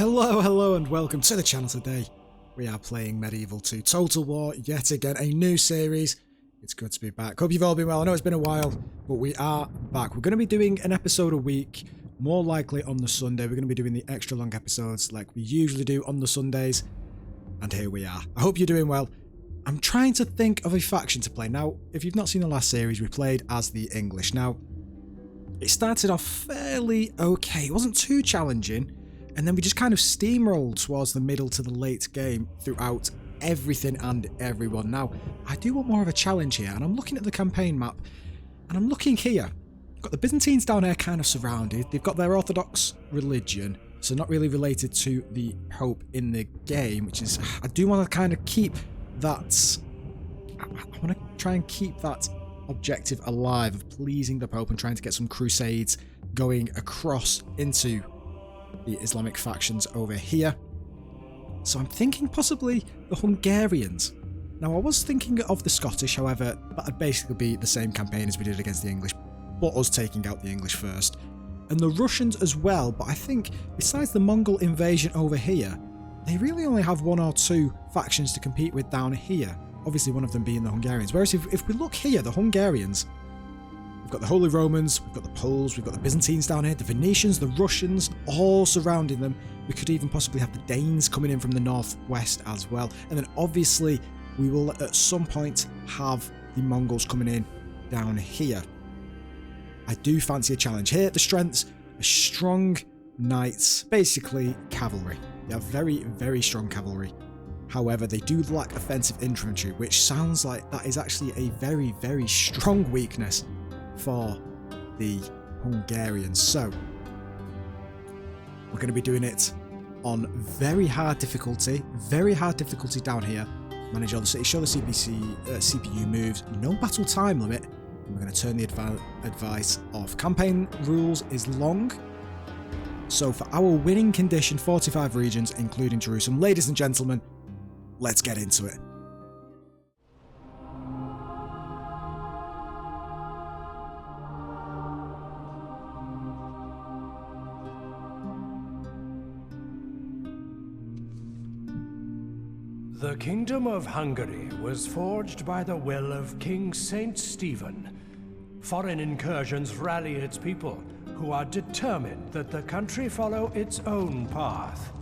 Hello and welcome to the channel today. We are playing Medieval 2 Total War yet again, a new series. It's good to be back. Hope you've all been well. I know it's been a while, but we are back. We're going to be doing an episode a week, more likely on the Sunday. We're going to be doing the extra long episodes like we usually do on the Sundays. And here we are. I hope you're doing well. I'm trying to think of a faction to play. Now, if you've not seen the last series, we played as the English. Now, it started off fairly okay. It wasn't too challenging. And then we just kind of steamrolled towards the middle to the late game throughout everything and everyone. Now, I do want more of a challenge here, and I'm looking at the campaign map, and I'm looking here. We've got the Byzantines down here kind of surrounded. They've got their Orthodox religion, so not really related to the Pope in the game, which is, I do want to kind of keep that, I want to try and keep that objective alive of pleasing the Pope and trying to get some crusades going across into the Islamic factions over here. So I'm thinking possibly the Hungarians. Now I was thinking of the Scottish, however, that'd basically be the same campaign as we did against the English, but us taking out the English first. And the Russians as well, but I think besides the Mongol invasion over here, they really only have one or two factions to compete with down here. Obviously one of them being the Hungarians. Whereas if we look here, the Hungarians, we've got the Holy Romans, we've got the Poles, we've got the Byzantines down here, the Venetians, the Russians, all surrounding them. We could even possibly have the Danes coming in from the northwest as well. And then obviously we will at some point have the Mongols coming in down here. I do fancy a challenge here. The strengths are strong knights, basically cavalry. They have very, very strong cavalry. However, they do lack offensive infantry, which sounds like that is actually a very, very strong weakness for the Hungarians. So we're going to be doing it on very hard difficulty down here. Manage all the cities, show the CPU moves, no battle time limit. And we're going to turn the advice off. Campaign rules is long. So for our winning condition, 45 regions, including Jerusalem. Ladies and gentlemen, let's get into it. The Kingdom of Hungary was forged by the will of King Saint Stephen. Foreign incursions rally its people, who are determined that the country follow its own path.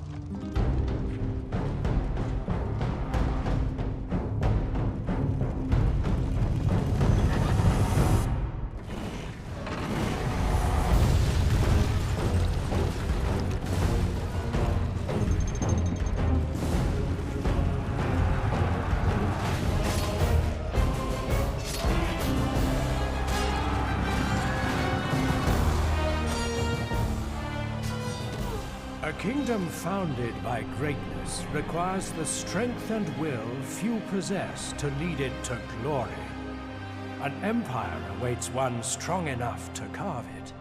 A kingdom founded by greatness requires the strength and will few possess to lead it to glory. An empire awaits one strong enough to carve it.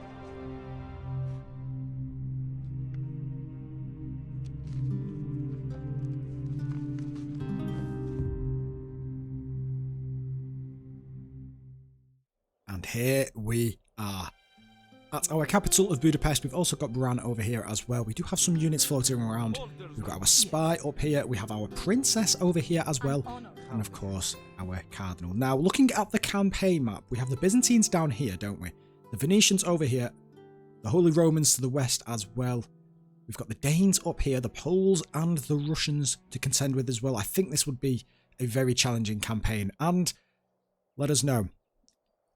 And here we are. At our capital of Budapest, we've also got Bran over here as well. We do have some units floating around. We've got our spy up here. We have our princess over here as well. And of course, our cardinal. Now, looking at the campaign map, we have the Byzantines down here, don't we? The Venetians over here. The Holy Romans to the west as well. We've got the Danes up here, the Poles and the Russians to contend with as well. I think this would be a very challenging campaign. And let us know.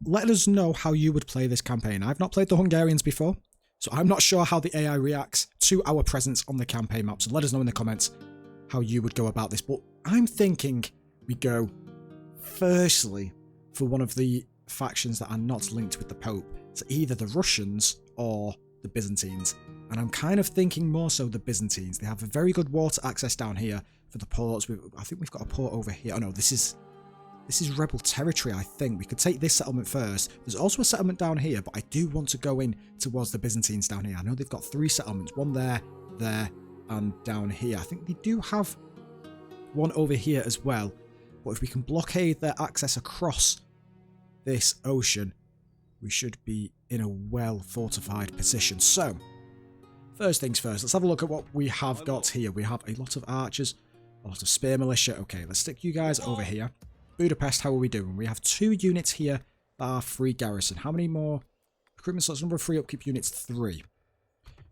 Let us know how you would play this campaign. I've not played the Hungarians before, so I'm not sure how the AI reacts to our presence on the campaign map. So let us know in the comments how you would go about this. But I'm thinking we go firstly for one of the factions that are not linked with the Pope. So either the Russians or the Byzantines. And I'm kind of thinking more so the Byzantines. They have a very good water access down here for the ports. I think we've got a port over here. Oh no, this is rebel territory, I think. We could take this settlement first. There's also a settlement down here, but I do want to go in towards the Byzantines down here. I know they've got 3 settlements. One there, and down here. I think they do have one over here as well. But if we can blockade their access across this ocean, we should be in a well-fortified position. So, first things first, let's have a look at what we have got here. We have a lot of archers, a lot of spear militia. Okay, let's stick you guys over here. Budapest, how are we doing? We have 2 units here that are free garrison. How many more? Recruitment slots, number of free upkeep units, 3.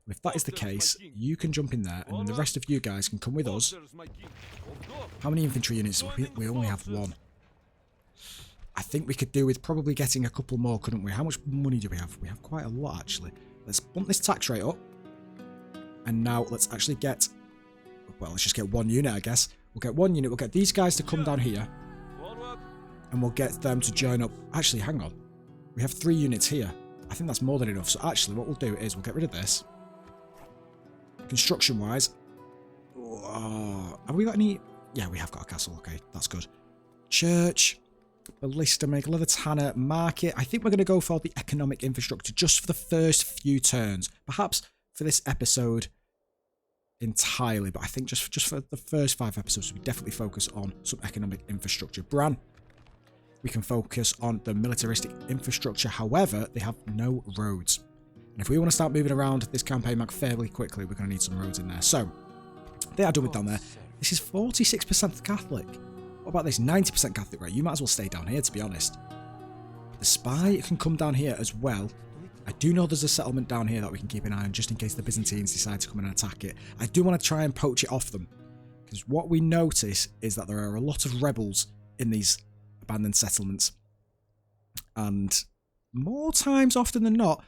If that is the case, you can jump in there, and then the rest of you guys can come with us. How many infantry units? We only have 1. I think we could do with probably getting a couple more, couldn't we? How much money do we have? We have quite a lot, actually. Let's bump this tax rate up. And now let's actually get... Well, let's just get 1 unit, I guess. We'll get 1 unit. We'll get these guys to come down here. And we'll get them to join up. Actually, hang on. We have 3 units here. I think that's more than enough. So actually, what we'll do is we'll get rid of this. Construction-wise, have we got any? Yeah, we have got a castle. Okay, that's good. Church, ballista, make leather tanner, market. I think we're going to go for the economic infrastructure just for the first few turns. Perhaps for this episode entirely, but I think just for the first 5 episodes, we definitely focus on some economic infrastructure. Bran, we can focus on the militaristic infrastructure. However, they have no roads. And if we want to start moving around this campaign map fairly quickly, we're going to need some roads in there. So, they are done with down there. This is 46% Catholic. What about this 90% Catholic rate? You might as well stay down here, to be honest. The spy can come down here as well. I do know there's a settlement down here that we can keep an eye on, just in case the Byzantines decide to come and attack it. I do want to try and poach it off them. Because what we notice is that there are a lot of rebels in these abandoned settlements. And more times often than not,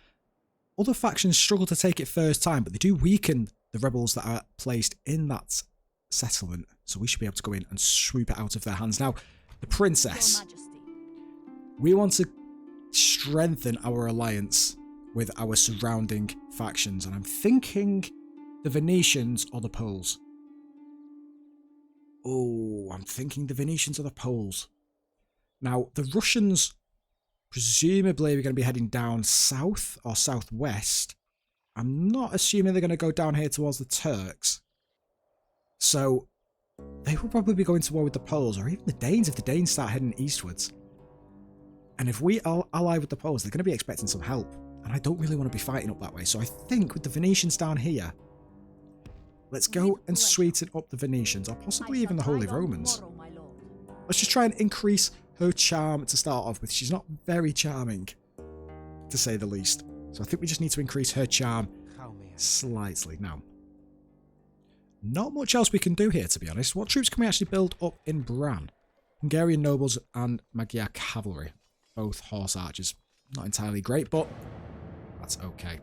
other factions struggle to take it first time, but they do weaken the rebels that are placed in that settlement. So we should be able to go in and swoop it out of their hands. Now, the princess. We want to strengthen our alliance with our surrounding factions. And I'm thinking the Venetians or the Poles. Oh, I'm thinking the Venetians or the Poles. Now, the Russians... Presumably, we're going to be heading down south or southwest. I'm not assuming they're going to go down here towards the Turks. So, they will probably be going to war with the Poles, or even the Danes if the Danes start heading eastwards. And if we are allied with the Poles, they're going to be expecting some help. And I don't really want to be fighting up that way. So I think with the Venetians down here, let's go and sweeten up the Venetians, or possibly even the Holy Romans. Let's just try and increase her charm to start off with. She's not very charming, to say the least. So I think we just need to increase her charm slightly. Now, not much else we can do here, to be honest. What troops can we actually build up in Bran? Hungarian nobles and Magyar cavalry. Both horse archers. Not entirely great, but that's okay.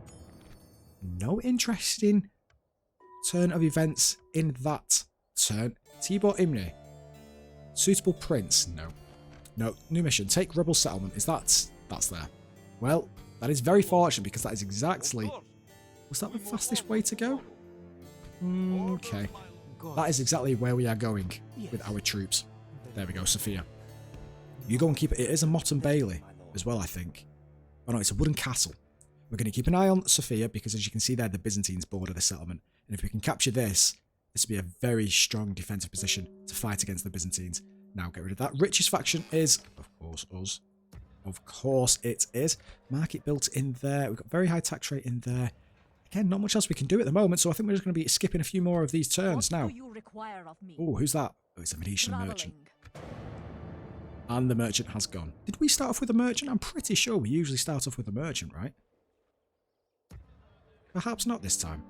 No interesting turn of events in that turn. Tibor Imre. Suitable prince? No. No, new mission. Take rebel settlement. That's there. Well, that is very fortunate because that is exactly... Was that the fastest way to go? Okay. That is exactly where we are going with our troops. There we go, Sophia. You go and keep it. It is a Motte and Bailey as well, I think. Oh no, it's a wooden castle. We're going to keep an eye on Sophia because, as you can see there, the Byzantines border the settlement. And if we can capture this, this will be a very strong defensive position to fight against the Byzantines. Now, get rid of that. Richest faction is, of course, us. Of course it is. Market built in there. We've got very high tax rate in there. Again, not much else we can do at the moment, so I think we're just going to be skipping a few more of these turns now. Oh, who's that? Oh, it's a Venetian merchant. And the merchant has gone. Did we start off with a merchant? I'm pretty sure we usually start off with a merchant, right? Perhaps not this time.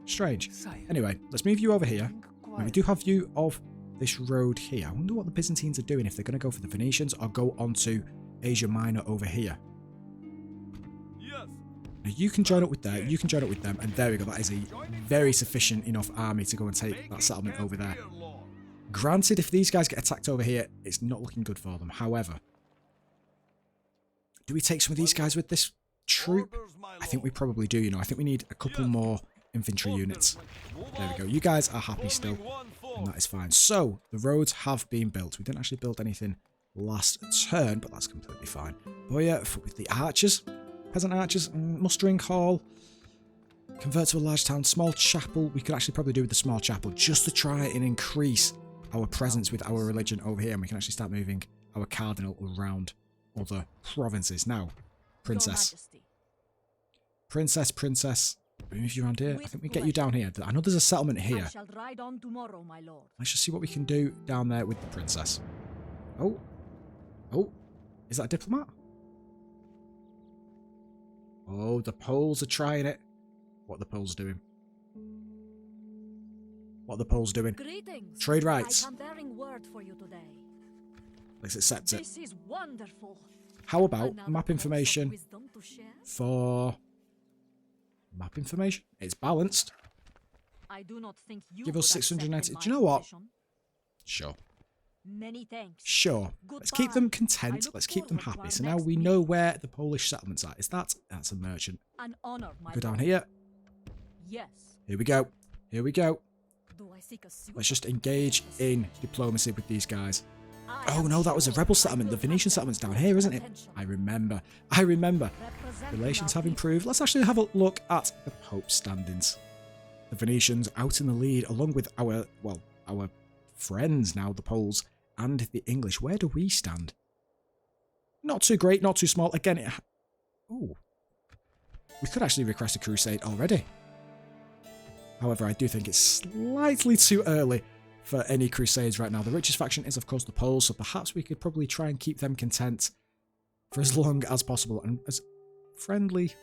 Strange. Anyway, let's move you over here. Now, we do have view of this road here. I wonder what the Byzantines are doing, if they're going to go for the Venetians or go on to Asia Minor over here. Now, you can join up with there, you can join up with them, and there we go. That is a very sufficient enough army to go and take that settlement over there. Granted, if these guys get attacked over here, it's not looking good for them. However, do we take some of these guys with this troop? I think we probably do, you know. I think we need a couple more infantry units. There we go. You guys are happy still, and that is fine. So, the roads have been built. We didn't actually build anything last turn, but that's completely fine. But yeah, with the archers, peasant archers, mustering hall, convert to a large town, small chapel. We could actually probably do with the small chapel just to try and increase our presence with our religion over here, and we can actually start moving our cardinal around other provinces. Now, princess. Princess. move you around here. I think we get you down here. I know there's a settlement here. I shall ride on tomorrow, my lord. Let's just see what we can do down there with the princess. Oh. Oh. Is that a diplomat? Oh, the Poles are trying it. What are the Poles doing? What are the Poles doing? Greetings. Trade rights. I am bearing word for you today. Let's accept it. This is wonderful. How about Another map pulse of information wisdom to share? for... Map information? It's balanced. I do not think you Give us would accept 690. in Do you my know what? position. Sure. Many thanks. Sure. Let's keep them Goodbye. content. I look Let's keep them forward to happy. our So now next we meeting. know where the Polish settlements are. Is that? That's a merchant. An honor, my Go down lord. here. Yes. Here we go. Here we go. Do I seek a suit? Let's just engage in diplomacy with these guys. I Oh am no, that was a sure rebel I settlement. The will Venetian have settlement's them down here, isn't full it? attention. I remember. I remember. Representing Relations our have people. improved. Let's actually have a look at the Pope's standings. The Venetians out in the lead, along with our friends now, the Poles and the English. Where do we stand? Not too great, not too small. Again, oh, we could actually request a crusade already. However, I do think it's slightly too early for any crusades right now. The richest faction is, of course, the Poles, so perhaps we could probably try and keep them content for as long as possible and as friendly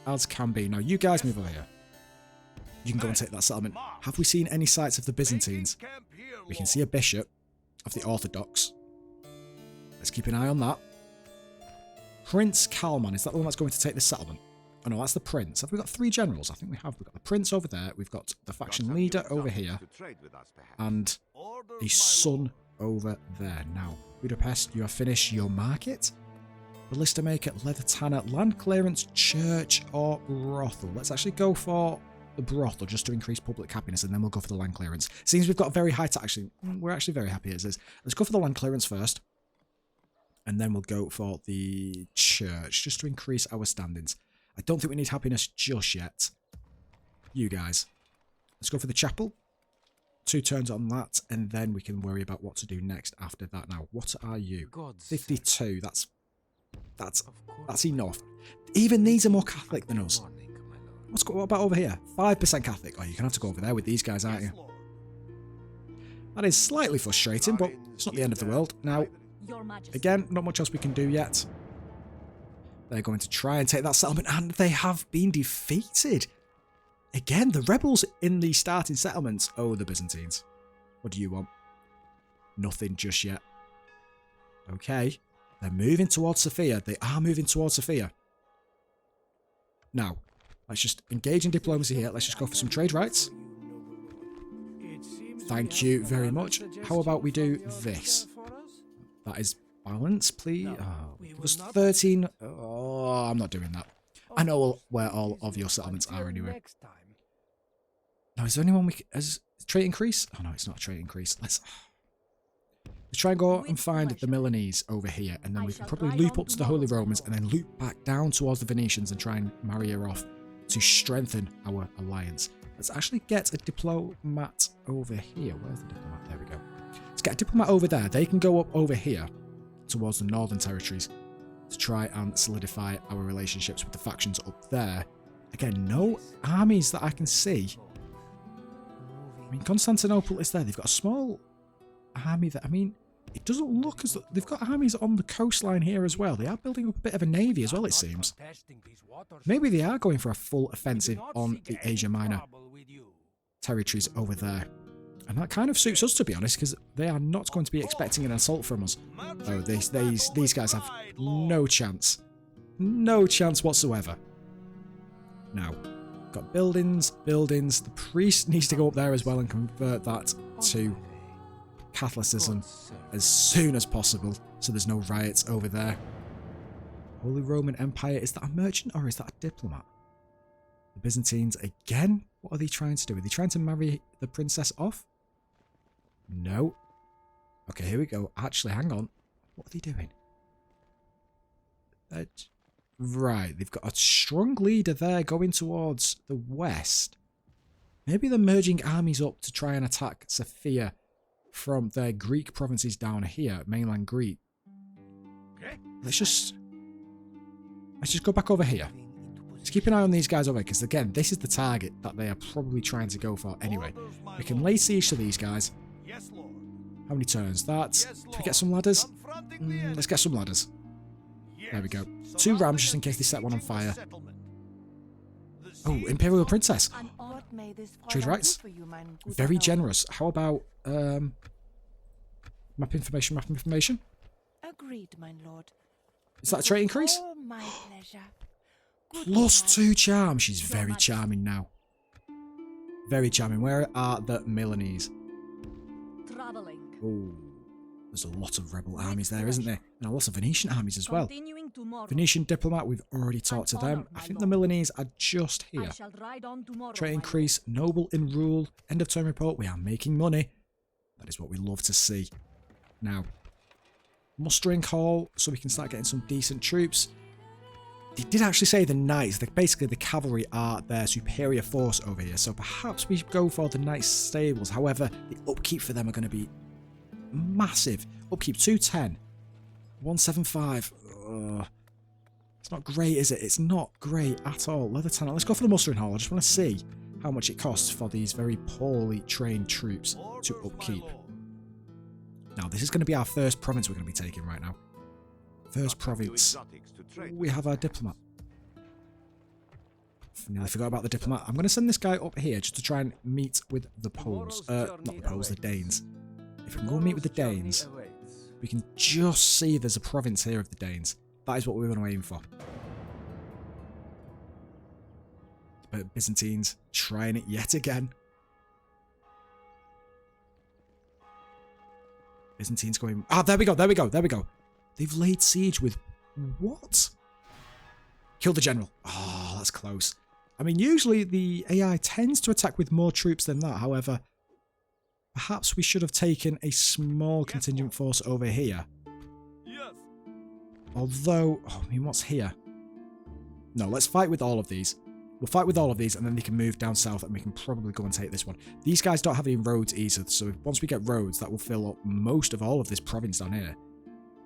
as can be. Now, you guys move over here. You can go and take that settlement. Have we seen any sights of the Byzantines? We can see a bishop of the Orthodox. Let's keep an eye on that. Prince Kalman, is that the one that's going to take the settlement? Oh no, that's the prince. Have we got 3 generals? I think we have. We've got the prince over there. We've got the faction leader over here. And a son over there. Now, Budapest, you have finished your market. Ballista maker, leather tanner, land clearance, church, or brothel. Let's actually go for the brothel just to increase public happiness, and then we'll go for the land clearance. Seems we've got a very high tax. Actually, we're actually very happy as is. Let's go for the land clearance first. And then we'll go for the church just to increase our standings. I don't think we need happiness just yet. You guys. Let's go for the chapel. 2 turns on that, and then we can worry about what to do next after that. Now, what are you? 52. That's enough. Even these are more Catholic than us. What about over here? 5% Catholic. Oh, you're going to have to go over there with these guys, aren't you? That is slightly frustrating, but it's not the end of the world. Now, Your Majesty. again, not much else we can do yet. They're going to try and take that settlement, and they have been defeated. Again, the rebels in the starting settlements. Oh, the Byzantines. What do you want? Nothing just yet. Okay. They're moving towards Sofia. They are moving towards Sofia. Now, let's just engage in diplomacy here. Let's just go for some trade rights. Thank you very much. How about we do this? That is balance, please. Oh, give us 13. Oh, I'm not doing that. I know where all of your settlements are anyway. Now, is there anyone we can... Has trait increase? Oh, no, it's not a trait increase. Let's try and go and find the Milanese over here, and then we can probably loop up to the Holy Romans and then loop back down towards the Venetians and try and marry her off to strengthen our alliance. Let's actually get a diplomat over here. Where's the diplomat? There we go. Let's get a diplomat over there. They can go up over here towards the northern territories to try and solidify our relationships with the factions up there. Again, no armies that I can see. I mean, Constantinople is there. They've got a small army that, I mean, it doesn't look as though they've got armies on the coastline here as well. They are building up a bit of a navy as well, it seems. Maybe they are going for a full offensive on the Asia Minor territories over there. And that kind of suits us, to be honest, because they are not going to be expecting an assault from us. Oh, these guys have no chance. No chance whatsoever. Now, got buildings. The priest needs to go up there as well and convert that to Catholicism as soon as possible, so there's no riots over there. Holy Roman Empire, is that a merchant or is that a diplomat? The Byzantines again? What are they trying to do? Are they trying to marry the princess off? No. Okay, here we go. Actually, hang on. What are they doing? Right, they've got a strong leader there going towards the west. Maybe they're merging armies up to try and attack Sofia from their Greek provinces down here, mainland Greek. Let's just go back over here. Just keep an eye on these guys over here, because again, this is the target that they are probably trying to go for anyway. We can lay siege to these guys. How many turns? That's... Can we get some ladders? Let's get some ladders. There we go. 2 rams just in case they set one on fire. Oh, Imperial Princess. Trade rights. Very generous. How about map information, map information? Agreed, my lord. Is that a trait increase? Oh, my pleasure. +2 charm. She's very charming now. Very charming. Where are the Milanese? Traveling. Oh, there's a lot of rebel armies there, isn't there? And a lot of Venetian armies as well. Continuing tomorrow. Venetian diplomat, we've already talked to them. I think the Milanese are just I here. shall ride on tomorrow. Trait my increase, noble in rule, end of term report. We are making money. That is what we love to see. Now, mustering hall, so we can start getting some decent troops. They did actually say the knights, basically the cavalry are their superior force over here. So perhaps we go for the knights stables. However, the upkeep for them are going to be massive. Upkeep 210. 175. It's not great, is it? It's not great at all. Leather tanner. Let's go for the mustering hall. I just want to see how much it costs for these very poorly trained troops to upkeep. Now, this is going to be our first province we're going to be taking right now. First province. We have our diplomat. Nearly forgot about the diplomat. I'm going to send this guy up here just to try and meet with the Poles. Not the Poles, the Danes. If we can go and meet with the Danes, we can just see there's a province here of the Danes. That is what we want to aim for. But Byzantines trying it yet again. Byzantines going... Ah, there we go, there we go, there we go. They've laid siege with... What? Kill the general. Oh, that's close. I mean, usually the AI tends to attack with more troops than that. However, perhaps we should have taken a small contingent force over here. Although, oh, I mean, what's here? No, let's fight with all of these. We'll fight with all of these, and then they can move down south, and we can probably go and take this one. These guys don't have any roads either, so once we get roads, that will fill up most of all of this province down here.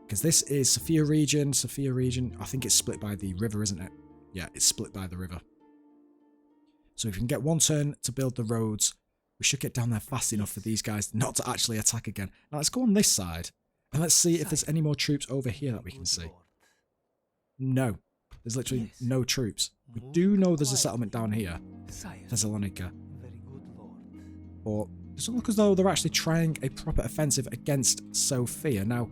Because this is Sofia region. I think it's split by the river, isn't it? Yeah, it's split by the river. So if we can get 1 turn to build the roads, we should get down there fast enough for these guys not to actually attack again. Now let's go on this side, and let's see if there's any more troops over here that we can see. No, there's literally no troops. We do know there's a settlement down here, Thessalonica. But it doesn't look as though they're actually trying a proper offensive against Sofia. Now,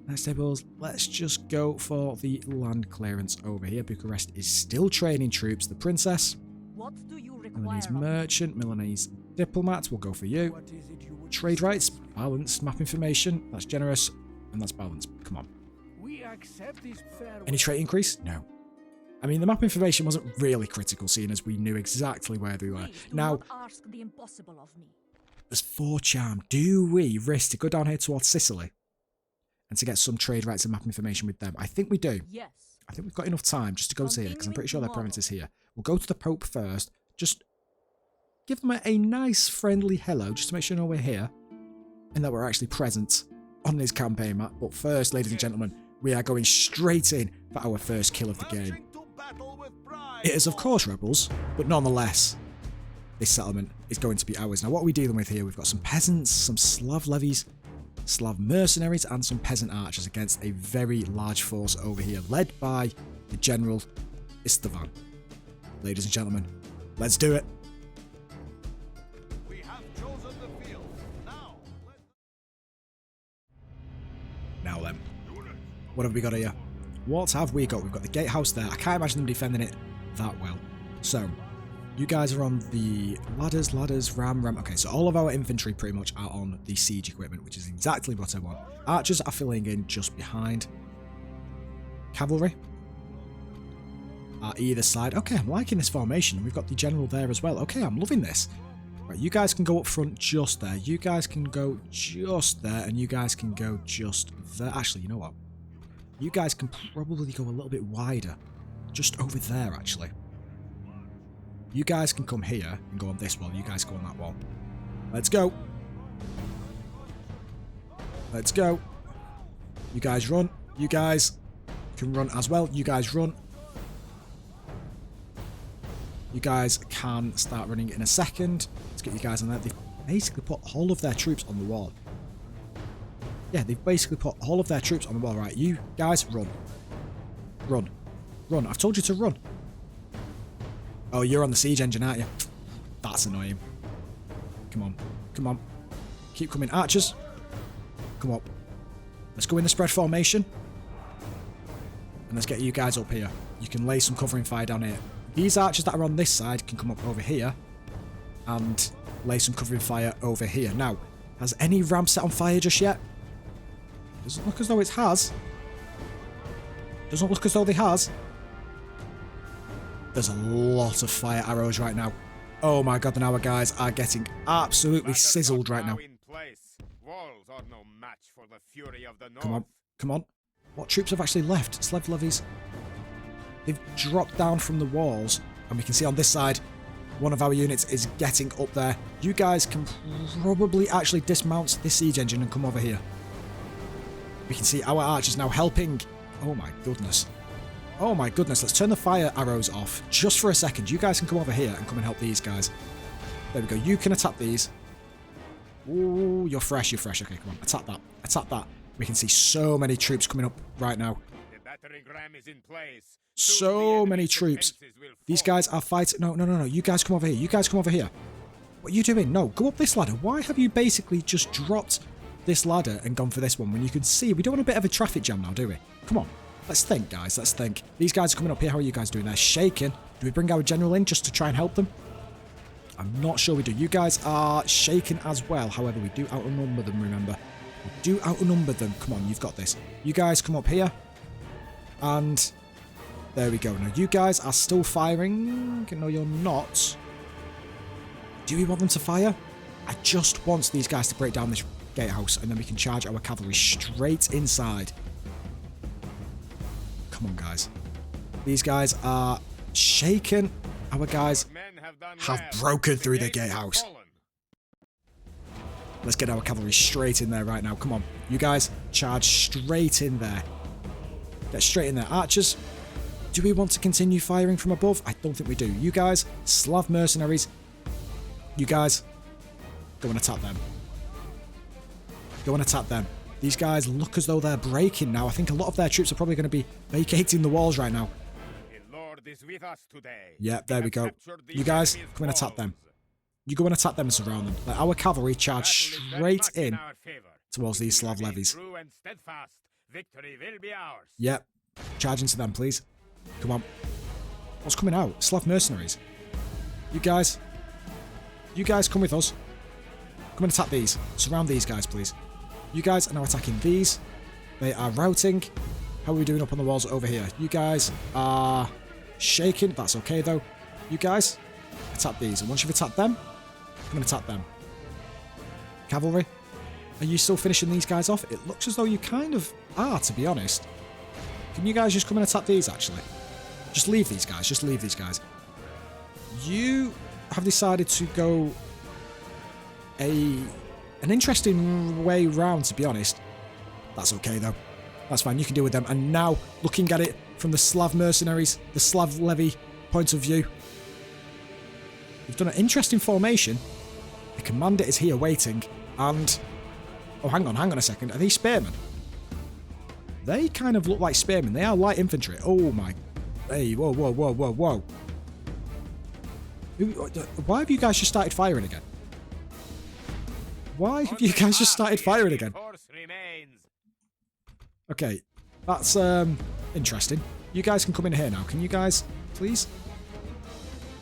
next tables, let's just go for the land clearance over here. Bucharest is still training troops. The princess, What do you require? Milanese merchant, Milanese diplomat, we'll go for you. Trade rights, balanced, map information, that's generous, and that's balanced. Come on. We accept these fair Any trait increase? No. I mean, the map information wasn't really critical, seeing as we knew exactly where they were. Please do Now, not ask the impossible of me. there's 4 charm. Do we risk to go down here towards Sicily and to get some trade rights and map information with them? I think we do. Yes. I think we've got enough time just to go to here, because I'm pretty sure their province is here. We'll go to the Pope first. Just give them a nice, friendly hello, just to make sure we're here and that we're actually present on this campaign map. But first, ladies and gentlemen, we are going straight in for our first kill of the game. It is, of course, rebels, but nonetheless, this settlement is going to be ours. Now, what are we dealing with here? We've got some peasants, some Slav levies, Slav mercenaries, and some peasant archers against a very large force over here, led by the General Istvan. Ladies and gentlemen, let's do it. We have chosen the field. Now then, what have we got here? What have we got? We've got the gatehouse there. I can't imagine them defending it that well. So, you guys are on the ladders, ram. Okay, so all of our infantry pretty much are on the siege equipment, which is exactly what I want. Archers are filling in just behind. Cavalry are either side. Okay, I'm liking this formation. We've got the general there as well. Okay, I'm loving this. Right, you guys can go up front just there. You guys can go just there, and you guys can go just there. Actually, you know what? You guys can probably go a little bit wider. Just over there, actually. You guys can come here and go on this wall. You guys go on that wall. Let's go. Let's go. You guys run. You guys can run as well. You guys run. You guys can start running in a second. Let's get you guys on there. They've basically put all of their troops on the wall. Yeah, they've basically put all of their troops on the wall. Right, you guys, run. Run. Run. I've told you to run. Oh, you're on the siege engine, aren't you? That's annoying. Come on. Come on. Keep coming. Archers. Come up. Let's go in the spread formation. And let's get you guys up here. You can lay some covering fire down here. These archers that are on this side can come up over here and lay some covering fire over here. Now, has any ram set on fire just yet? Doesn't look as though it has. Doesn't look as though they has. There's a lot of fire arrows right now. Oh my god, and our guys are getting absolutely sizzled right now. Come on, come on. What troops have actually left? Slav levies. They've dropped down from the walls, and we can see on this side, one of our units is getting up there. You guys can probably actually dismount this siege engine and come over here. We can see our archers now helping. Oh my goodness. Oh my goodness, let's turn the fire arrows off just for a second. You guys can come over here and come and help these guys. There we go. You can attack these. Ooh, you're fresh, you're fresh. Okay, come on. Attack that. Attack that. We can see so many troops coming up right now. The battering ram is in place. So many troops. These guys are fighting. No, no, no, no. You guys come over here. You guys come over here. What are you doing? No, go up this ladder. Why have you basically just dropped this ladder and gone for this one when you can see we don't want a bit of a traffic jam now, do we? Come on. Let's think, guys. Let's think. These guys are coming up here. How are you guys doing? They're shaking. Do we bring our general in just to try and help them? I'm not sure we do. You guys are shaking as well. However, we do outnumber them, remember. We do outnumber them. Come on, you've got this. You guys come up here. And there we go. Now, you guys are still firing. No, you're not. Do we want them to fire? I just want these guys to break down this gatehouse, and then we can charge our cavalry straight inside. Come on, guys. These guys are shaken. Our guys have broken through the gatehouse. Let's get our cavalry straight in there right now. Come on. You guys, charge straight in there. Get straight in there. Archers, do we want to continue firing from above? I don't think we do. You guys, Slav mercenaries, you guys, go and attack them. Go and attack them. These guys look as though they're breaking now. I think a lot of their troops are probably going to be vacating the walls right now. The Lord is with us today. Yeah, there we go. You guys, come and attack them. You go and attack them and surround them. Let our cavalry charge straight in towards these Slav levies. Yep. Charge into them, please. Come on. What's coming out? Slav mercenaries. You guys come with us. Come and attack these. Surround these guys, please. You guys are now attacking these. They are routing. How are we doing up on the walls over here? You guys are shaking. That's okay, though. You guys, attack these. And once you've attacked them, come and attack them. Cavalry, are you still finishing these guys off? It looks as though you kind of are, to be honest. Can you guys just come and attack these, actually? Just leave these guys. Just leave these guys. You have decided to go an interesting way round, to be honest. That's okay, though. That's fine. You can deal with them. And now, looking at it from the Slav mercenaries, the Slav levy point of view, you've done an interesting formation. The commander is here waiting, and... Oh, hang on a second. Are these spearmen? They kind of look like spearmen. They are light infantry. Oh, my... Hey, whoa, whoa, whoa, whoa, whoa. Why have you guys just started firing again? Why have you guys just started firing again? Okay, that's interesting. You guys can come in here now. Can you guys, please?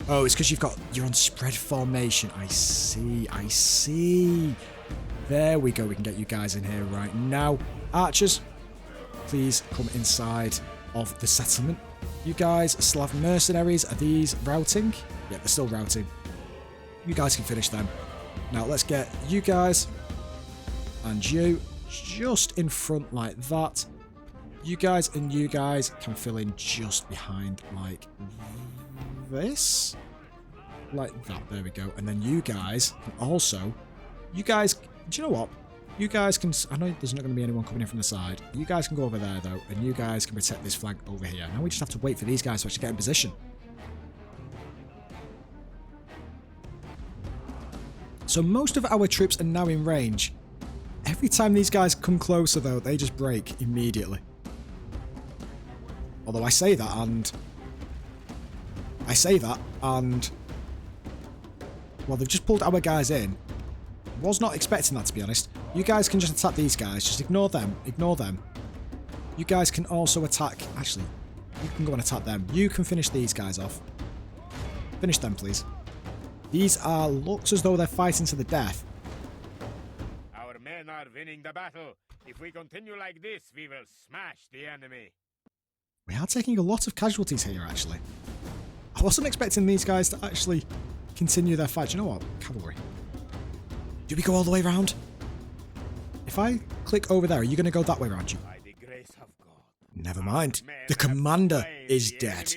Oh, it's because you're on spread formation. I see, I see. There we go. We can get you guys in here right now. Archers, please come inside of the settlement. You guys, Slav mercenaries, are these routing? Yeah, they're still routing. You guys can finish them. Now, let's get you guys and you just in front like that. You guys and you guys can fill in just behind like this. Like that. There we go. And then you guys can also... You guys... Do you know what? You guys can... I know there's not going to be anyone coming in from the side. You guys can go over there, though. And you guys can protect this flank over here. Now we just have to wait for these guys to actually get in position. So most of our troops are now in range. Every time these guys come closer, though, they just break immediately. Although I say that and... well, they've just pulled our guys in. Was not expecting that, to be honest. You guys can just attack these guys. Just ignore them. Ignore them. You guys can also attack... Actually, you can go and attack them. You can finish these guys off. Finish them, please. These are... looks as though they're fighting to the death. Our men are winning the battle. If we continue like this, we will smash the enemy. We are taking a lot of casualties here, actually. I wasn't expecting these guys to actually continue their fight. Do you know what? Cavalry. Do we go all the way around? If I click over there, are you going to go that way around you? By the grace of God. Never mind. The commander is dead.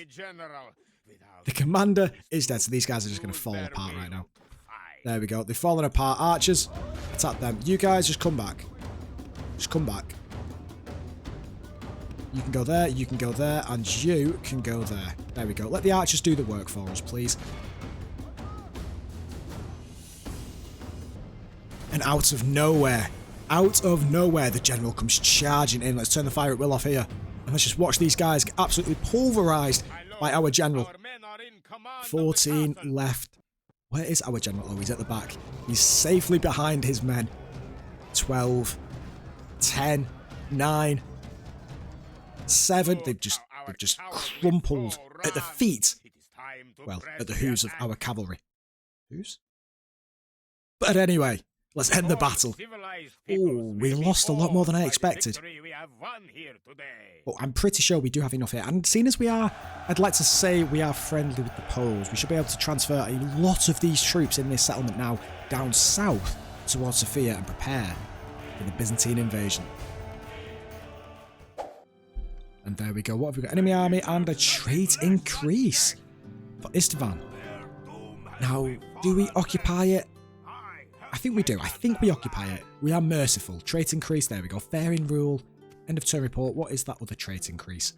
The commander is dead, so these guys are just going to fall apart right now. There we go. They've fallen apart. Archers, attack them. You guys, just come back. Just come back. You can go there, you can go there, and you can go there. There we go. Let the archers do the work for us, please. And out of nowhere, the general comes charging in. Let's turn the fire at will off here. And let's just watch these guys get absolutely pulverized by our general. 14 left. Where is our general? Oh, he's at the back. He's safely behind his men. 12, 10, 9, 7. They've just crumpled at the feet. Well, at the hooves of our cavalry. Hooves? But anyway, let's end the battle. Oh, we lost a lot more than I expected. But I'm pretty sure we do have enough here. And seeing as we are, I'd like to say we are friendly with the Poles. We should be able to transfer a lot of these troops in this settlement now down south towards Sofia and prepare for the Byzantine invasion. And there we go. What have we got? Enemy army and a trait increase for Istvan. Now, do we occupy it? I think we do. I think we occupy it. We are merciful. Trait increase. There we go. Fair in rule. End of turn report. What is that other trait increase?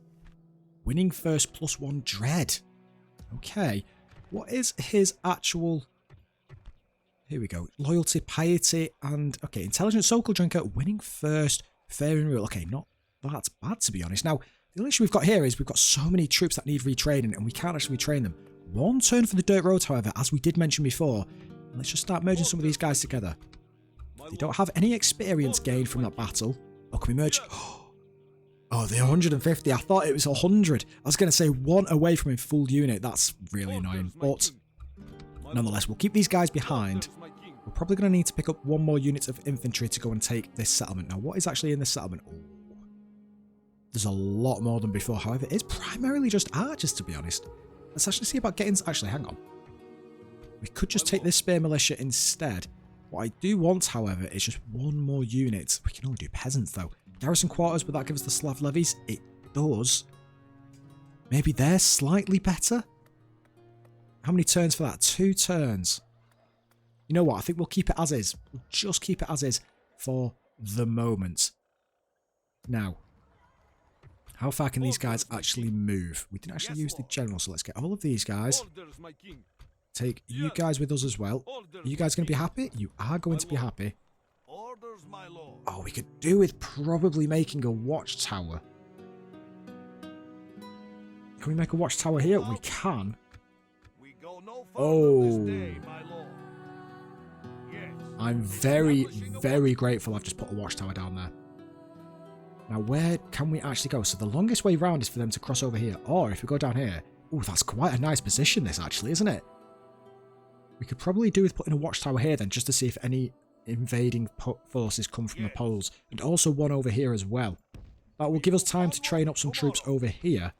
Winning first +1 dread. Okay. What is his actual... Here we go. Loyalty, piety, and... Okay, intelligent social drinker. Winning first. Fair in rule. Okay, not that's bad, to be honest. Now, the only issue we've got here is we've got so many troops that need retraining, and we can't actually retrain them. 1 turn for the dirt road, however, as we did mention before. Let's just start merging some of these guys together. They don't have any experience gained from that battle. Oh, can we merge? Oh, they're 150. I thought it was 100. I was going to say 1 away from a full unit. That's really annoying. But nonetheless, we'll keep these guys behind. We're probably going to need to pick up 1 more unit of infantry to go and take this settlement. Now, what is actually in this settlement? Oh, there's a lot more than before. However, it's primarily just archers, to be honest. Let's actually see about getting... Actually, hang on. We could just take this spear militia instead. What I do want, however, is just 1 more unit. We can only do peasants, though. Garrison quarters, but that gives us the Slav levies. It does. Maybe they're slightly better? How many turns for that? 2 turns. You know what? I think we'll keep it as is. We'll just keep it as is for the moment. Now, how far can these guys actually move? We didn't actually use the general, so let's get all of these guys. Take you guys with us as well. Are you guys going to be happy? You are going to be happy. Oh, we could do with probably making a watchtower. Can we make a watchtower here? We can. Oh. I'm very, very grateful I've just put a watchtower down there. Now, where can we actually go? So the longest way round is for them to cross over here. Or if we go down here... Oh, that's quite a nice position, this, actually, isn't it? We could probably do with putting a watchtower here, then, just to see if any invading forces come from the Poles. And also 1 over here as well. That will give us time to train up some troops over here.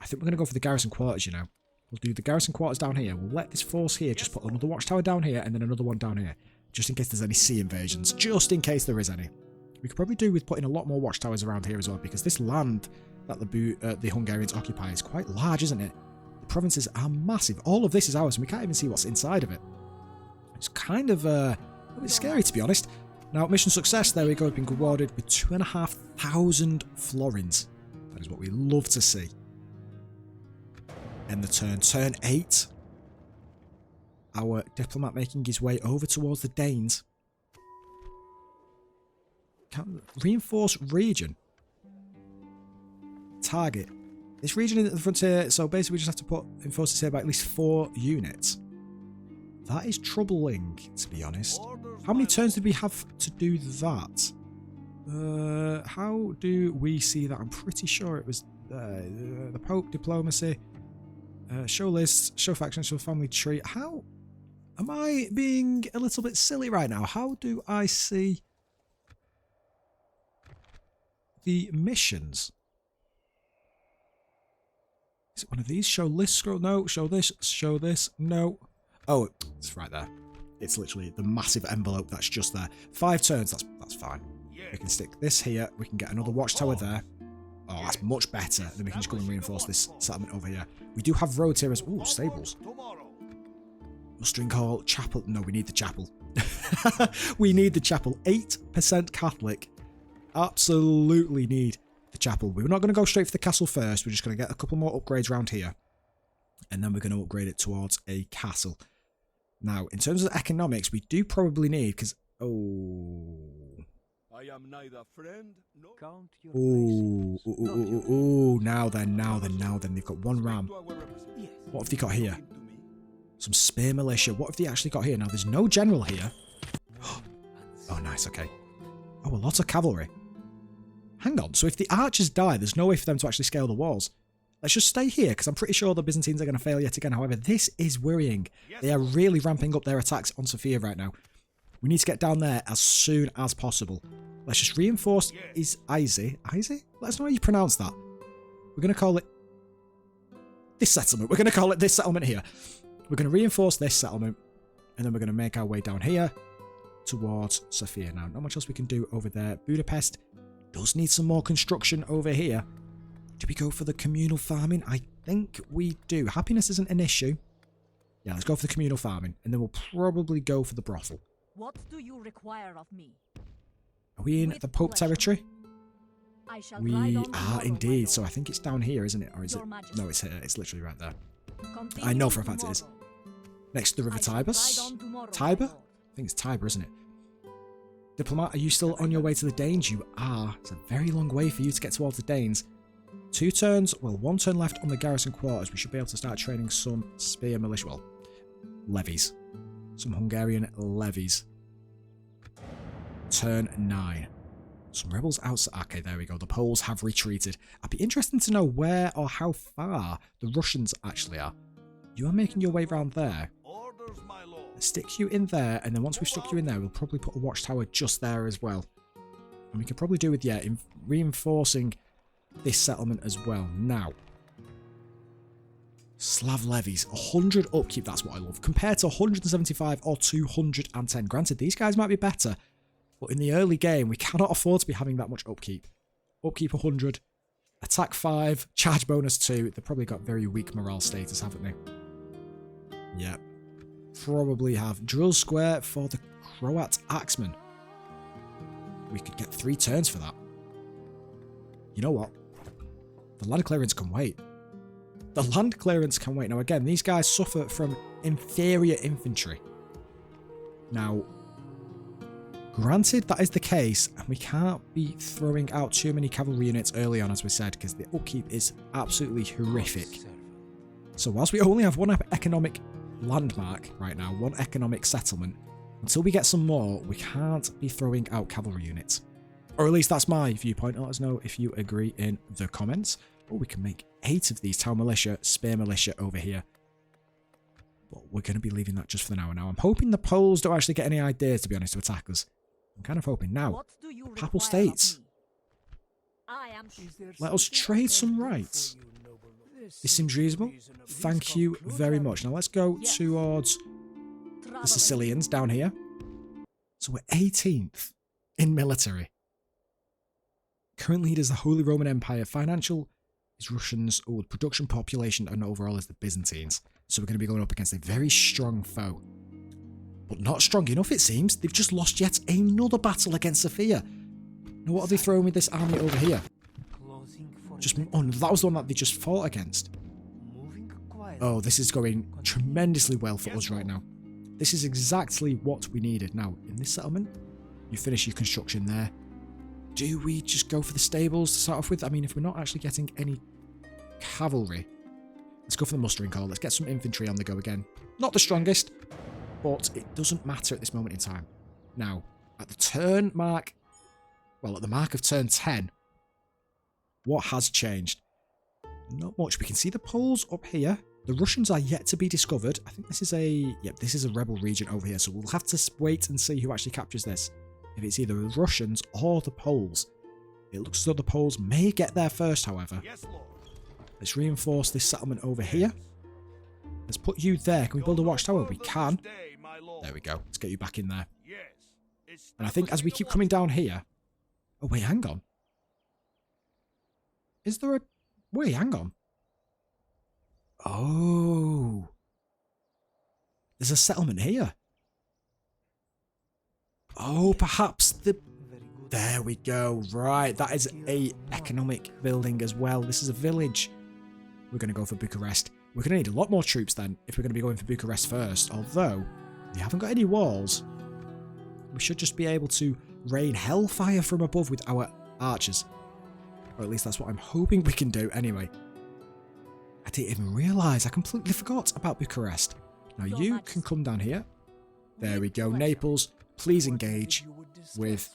I think we're going to go for the garrison quarters, you know. We'll do the garrison quarters down here. We'll let this force here just put another watchtower down here, and then another one down here. Just in case there's any sea invasions. Just in case there is any. We could probably do with putting a lot more watchtowers around here as well, because this land that the Hungarians occupy is quite large, isn't it? The provinces are massive. All of this is ours, and we can't even see what's inside of it. It's kind of a bit scary, to be honest. Now, mission success, there we go, we've been rewarded with 2,500 florins. That is what we love to see. End the turn. Turn 8. our diplomat making his way over towards the Danes. Reinforce region. Target. This region in the frontier, so basically we just have to put enforcers here by at least 4 units. That is troubling, to be honest. How many turns did we have to do that? How do we see that? I'm pretty sure it was the Pope, diplomacy, show lists, show factions, show family tree. How am I being a little bit silly right now? How do I see the missions? Is it one of these? Show list scroll? No. Show this. No. Oh, it's right there. It's literally the massive envelope that's just there. 5 turns, that's fine. We can stick this here. We can get another watchtower there. Oh, that's much better. Then we can just go and reinforce this settlement over here. We do have roads here as... Ooh, stables. Mustering hall, chapel. No, we need the chapel. We need the chapel. 8% Catholic. Absolutely need the chapel. We're not going to go straight for the castle first. We're just going to get a couple more upgrades around here. And then we're going to upgrade it towards a castle. Now, in terms of economics, we do probably need... Because... Oh... I am neither friend nor... Count your Ooh, now then. They've got 1 ram. Yes. What have they got here? Some spear militia. What have they actually got here? Now, there's no general here. Oh, nice, okay. Oh, a lot of cavalry. Hang on, so if the archers die, there's no way for them to actually scale the walls. Let's just stay here, because I'm pretty sure the Byzantines are going to fail yet again. However, this is worrying. They are really ramping up their attacks on Sofia right now. We need to get down there as soon as possible. Let's just reinforce Izzy. Let us know how you pronounce that. We're going to call it this settlement. We're going to call it this settlement here. We're going to reinforce this settlement. And then we're going to make our way down here towards Sofia. Now, not much else we can do over there. Budapest does need some more construction over here. Do we go for the communal farming? I think we do. Happiness isn't an issue. Yeah, let's go for the communal farming. And then we'll probably go for the brothel. What do you require of me? Are we in the Pope territory? I shall We ride on are tomorrow, my indeed. lord. So I think it's down here, isn't it? Or is it? Your Majesty. No, it's here. It's literally right there. Continue I know for a fact it is. tomorrow. Next to the River I shall ride Tiber. on tomorrow, my Tiber? lord. I think it's Tiber, isn't it? Diplomat, are you still on your way to the Danes? You are. It's a very long way for you to get towards the Danes. 2 turns. Well, 1 turn left on the garrison quarters. We should be able to start training some spear militia. Well, levies. Some Hungarian levies. Turn 9. Some rebels outside. Okay, there we go. The Poles have retreated. I'd be interested to know where or how far the Russians actually are. You are making your way around there. Orders, my lord. Let's stick you in there, and then once we've stuck you in there, we'll probably put a watchtower just there as well. And we could probably do with, yeah, reinforcing this settlement as well. Now, Slav levies, 100 upkeep, that's what I love. Compared to 175 or 210. Granted, these guys might be better, but in the early game, we cannot afford to be having that much upkeep. Upkeep 100, attack 5, charge bonus 2. They've probably got very weak morale status, haven't they? Yeah. Probably have drill square for the Croat Axeman. We could get 3 turns for that. You know what? The land clearance can wait. The land clearance can wait. Now again, these guys suffer from inferior infantry. Now, granted that is the case, and we can't be throwing out too many cavalry units early on, as we said, because the upkeep is absolutely horrific. So whilst we only have 1 economic landmark right now, 1 economic settlement, until we get some more, we can't be throwing out cavalry units. Or at least that's my viewpoint. Let us know if you agree in the comments. Or we can make 8 of these town militia, spear militia over here. But we're going to be leaving that just for now. Now, I'm hoping the Poles don't actually get any ideas, to be honest, to attack us. I'm kind of hoping. Now, What do you Papal require of States. me? I am Let us trade some rights. This seems reasonable. Thank you very much. Now, let's go towards the Sicilians down here. So we're 18th in military. Current leader is the Holy Roman Empire. Financial is Russians. Oh, production, population, and overall is the Byzantines. So we're going to be going up against a very strong foe. But not strong enough, it seems. They've just lost yet another battle against Sofia. Now, what are they throwing with this army over here? Just that was the one that they just fought against. Oh, this is going tremendously well for us right now. This is exactly what we needed. Now, in this settlement, you finish your construction there. Do we just go for the stables to start off with? I mean, if we're not actually getting any cavalry, let's go for the mustering corps. Let's get some infantry on the go again. Not the strongest, but it doesn't matter at this moment in time. Now, at the turn mark, well, at the mark of turn 10, what has changed? Not much. We can see the Poles up here. The Russians are yet to be discovered. I think this is a... Yep, this is a rebel region over here. So we'll have to wait and see who actually captures this. If it's either the Russians or the Poles. It looks as though the Poles may get there first, however. Yes, Lord. Let's reinforce this settlement over here. Let's put you there. Can we build a watchtower? We can. There we go. Let's get you back in there. And I think as we keep coming down here... Oh, wait, hang on. Is there a... Wait, hang on. Oh. There's a settlement here. Oh, perhaps the... There we go. Right, that is a economic building as well. This is a village. We're going to go for Bucharest. We're going to need a lot more troops then if we're going to be going for Bucharest first. Although, we haven't got any walls. We should just be able to rain hellfire from above with our archers. Or at least that's what I'm hoping we can do anyway. I didn't even realise. I completely forgot about Bucharest. Now you can come down here. There we go. Naples, please engage with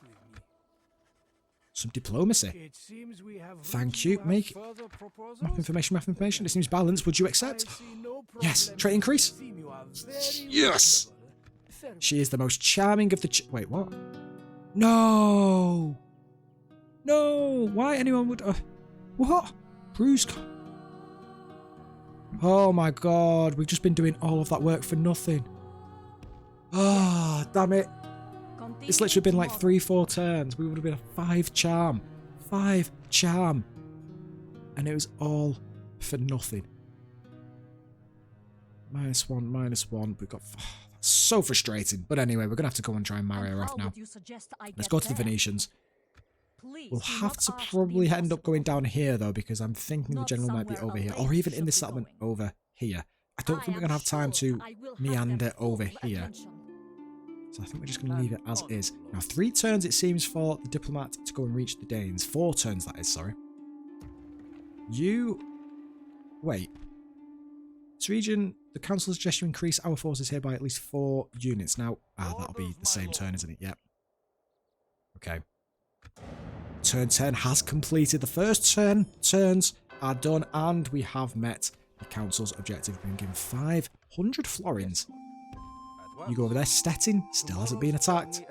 some diplomacy. Thank you. Make map information. It seems balanced. Would you accept? Yes. Trade increase. Yes. She is the most charming of the... Wait, what? No. No. Why anyone would... what? Bruce... Oh my god. We've just been doing all of that work for nothing. Ah, oh, damn it. It's literally been like 3-4 turns. We would have been a 5 charm. 5 charm. And it was all for nothing. -1. We've got... so frustrating. But anyway, we're going to have to go and try and marry her off now. Let's go to the Venetians. We'll have to probably end up going down here though, because I'm thinking the general might be over here. Or even in this settlement over here. I don't think we're going to have time to meander over here. So I think we're just going to leave it as is. Now 3 turns it seems for the diplomat to go and reach the Danes. 4 turns that is, sorry. You... Wait. This region, the council suggests you increase our forces here by at least 4 units. Now, that'll be the same turn, isn't it? Yep. Okay. Turn 10 has completed. The first 10 turns are done, and we have met the council's objective. We've been given 500 florins. You go over there. Stettin still hasn't been attacked.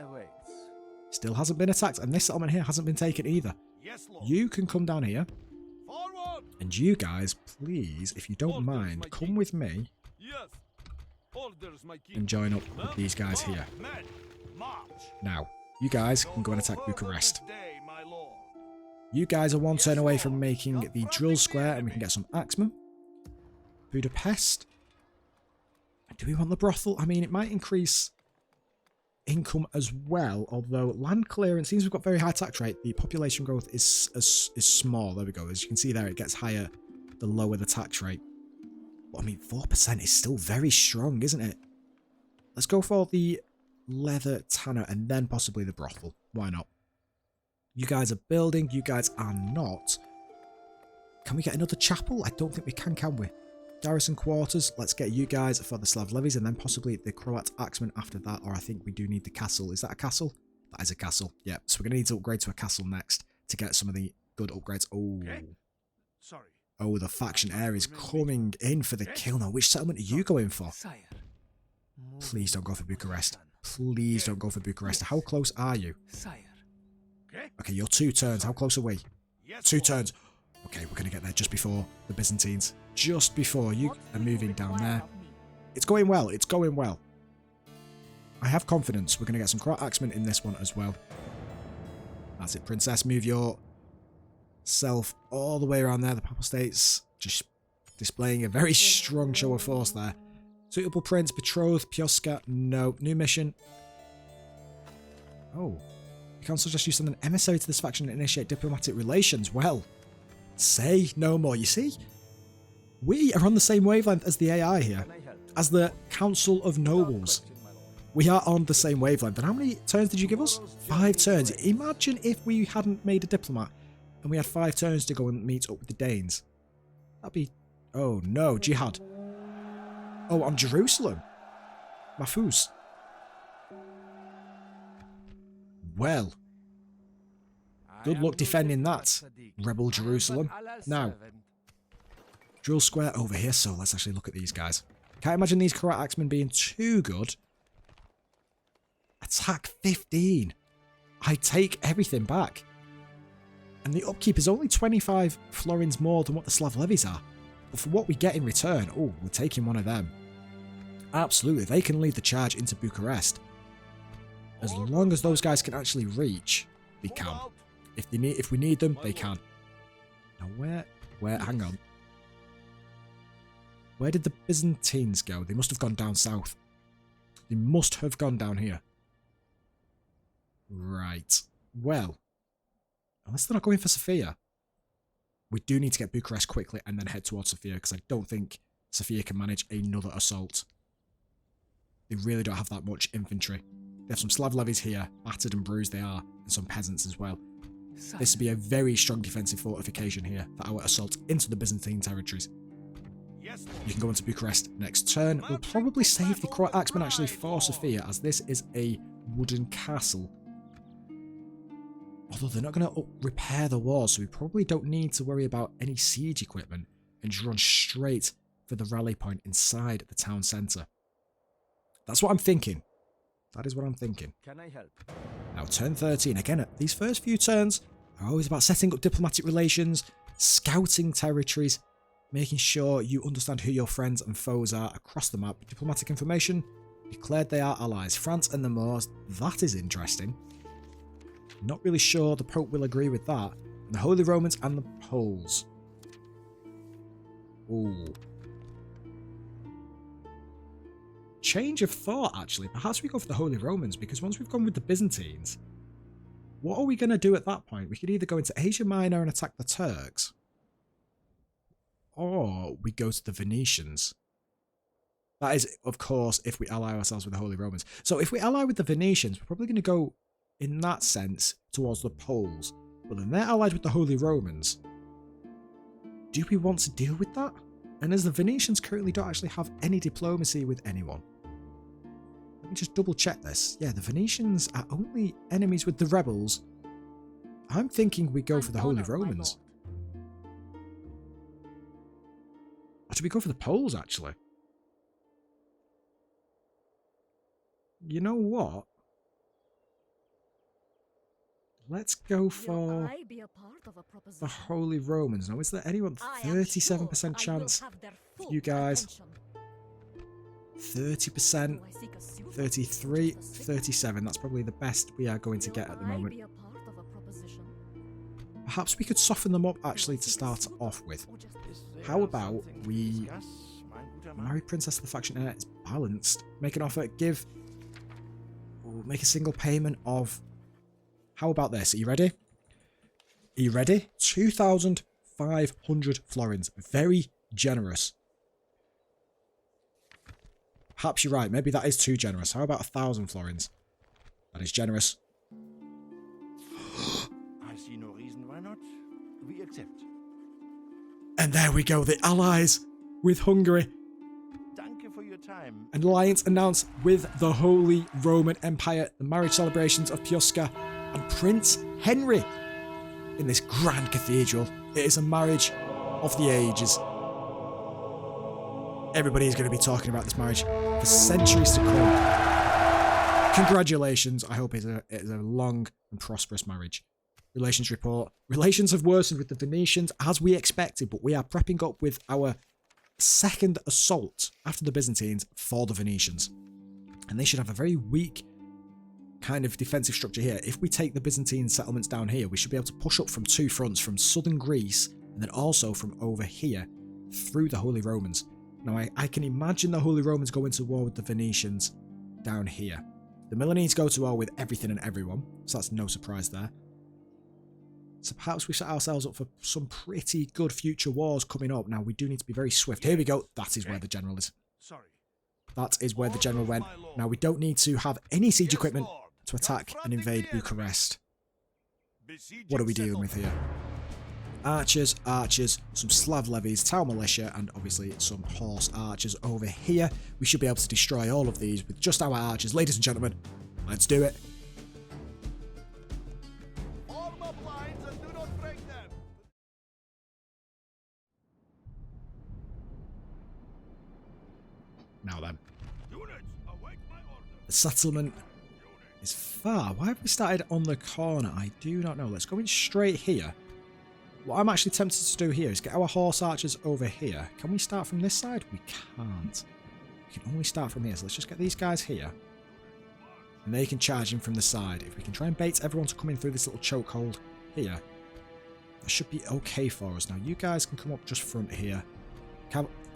Still hasn't been attacked, and this settlement here hasn't been taken either. You can come down here. And you guys, please, if you don't mind, come with me and join up with these guys here. Now, you guys can go and attack Bucharest. You guys are 1 turn away from making the drill square, and we can get some axemen. Budapest. Do we want the brothel? I mean, it might increase income as well, although land clearance seems we've got very high tax rate. The population growth is small. There we go. As you can see there, it gets higher the lower the tax rate. But I mean, 4% is still very strong, isn't it? Let's go for the leather tanner and then possibly the brothel. Why not? You guys are building. You guys are not. Can we get another chapel? I don't think we can we? Garrison quarters. Let's get you guys for the Slav levies and then possibly the Croat axemen after that. Or I think we do need the castle. Is that a castle? That is a castle. Yeah. So we're going to need to upgrade to a castle next to get some of the good upgrades. Oh. Okay. Sorry. Oh, the faction heir is coming in for the kill now. Which settlement are you going for? Please don't go for Bucharest. Please don't go for Bucharest. How close are you? Okay, you're 2 turns. How close are we? 2 turns. Okay, we're going to get there just before the Byzantines. Just before you are moving down there. It's going well. It's going well. I have confidence. We're going to get some Croat axemen in this one as well. That's it, Princess. Move yourself all the way around there. The Papal States just displaying a very strong show of force there. Suitable prince, betrothed, Pioska. No. New mission. Oh. The council just used to send an emissary to this faction and initiate diplomatic relations. Well, say no more. You see? We are on the same wavelength as the AI here. As the Council of Nobles. We are on the same wavelength. And how many turns did you give us? 5 turns. Imagine if we hadn't made a diplomat and we had 5 turns to go and meet up with the Danes. That'd be... Oh, no. Jihad. Oh, on Jerusalem. Mafus. Well. Good luck defending that, Rebel Jerusalem. Now, drill square over here, so let's actually look at these guys. Can't imagine these Karat Axemen being too good. Attack 15. I take everything back. And the upkeep is only 25 florins more than what the Slav levies are. But for what we get in return, oh, we're taking one of them. Absolutely, they can lead the charge into Bucharest. As long as those guys can actually reach, they can. If we need them, they can. Now where, hang on. Where did the Byzantines go? They must have gone down south. They must have gone down here. Right. Well, unless they're not going for Sofia, we do need to get Bucharest quickly and then head towards Sofia, because I don't think Sofia can manage another assault. They really don't have that much infantry. They have some Slav levies here, battered and bruised they are, and some peasants as well. This would be a very strong defensive fortification here for our assault into the Byzantine territories. You can go into Bucharest next turn. We'll probably save the Croat Axemen actually for Sofia, as this is a wooden castle. Although they're not going to repair the walls, so we probably don't need to worry about any siege equipment and just run straight for the rally point inside the town centre. That's what I'm thinking. That is what I'm thinking. Can I help? Now, turn 13. Again, these first few turns are always about setting up diplomatic relations, scouting territories, making sure you understand who your friends and foes are across the map. Diplomatic information, declared they are allies. France and the Moors, that is interesting. Not really sure the Pope will agree with that. And the Holy Romans and the Poles. Ooh. Change of thought, actually. Perhaps we go for the Holy Romans, because once we've gone with the Byzantines, what are we going to do at that point? We could either go into Asia Minor and attack the Turks, or we go to the Venetians. That is, of course, if we ally ourselves with the Holy Romans. So if we ally with the Venetians, we're probably going to go, in that sense, towards the Poles. But then they're allied with the Holy Romans. Do we want to deal with that? And as the Venetians currently don't actually have any diplomacy with anyone. Let me just double check this. Yeah, the Venetians are only enemies with the rebels. I'm thinking we go for the Holy Romans. Or do we go for the Poles, actually? You know what? Let's go for the Holy Romans. Now, is there anyone? 37% chance for you guys. 30%. 33. 37. That's probably the best we are going to get at the moment. Perhaps we could soften them up, actually, to start off with. How about we marry Princess of the Faction Heir? It's balanced. Make an offer. Give... make a single payment of... How about this? Are you ready? Are you ready? 2,500 florins. Very generous. Perhaps you're right. Maybe that is too generous. How about 1,000 florins? That is generous. I see no reason why not. We accept. And there we go. The allies with Hungary. Thank you for your time. An alliance announced with the Holy Roman Empire. The marriage celebrations of Pioska and Prince Henry in this grand cathedral. It is a marriage of the ages. Everybody is going to be talking about this marriage for centuries to come. Congratulations. I hope it is a long and prosperous marriage. Relations report. Relations have worsened with the Venetians as we expected, but we are prepping up with our second assault after the Byzantines for the Venetians. And they should have a very weak kind of defensive structure here. If we take the Byzantine settlements down here, we should be able to push up from 2 fronts, from southern Greece and then also from over here through the Holy Romans. Now I can imagine the Holy Romans go into war with the Venetians down here. The Milanese go to war with everything and everyone, so that's no surprise there. So perhaps we set ourselves up for some pretty good future wars coming up. Now we do need to be very swift. Here we go. That is where the general is. Sorry. That is where the general went. Now, we don't need to have any siege equipment to attack and invade Bucharest. What are we dealing with here? Archers, archers, some Slav levies, Tau militia, and obviously some horse archers over here. We should be able to destroy all of these with just our archers. Ladies and gentlemen, let's do it. Form up lines and do not break them. Now then. Units, await my order. The settlement is far. Why have we started on the corner? I do not know. Let's go in straight here. What I'm actually tempted to do here is get our horse archers over here. Can we start from this side? We can't. We can only start from here. So let's just get these guys here. And they can charge in from the side. If we can try and bait everyone to come in through this little chokehold here, that should be okay for us. Now, you guys can come up just front here.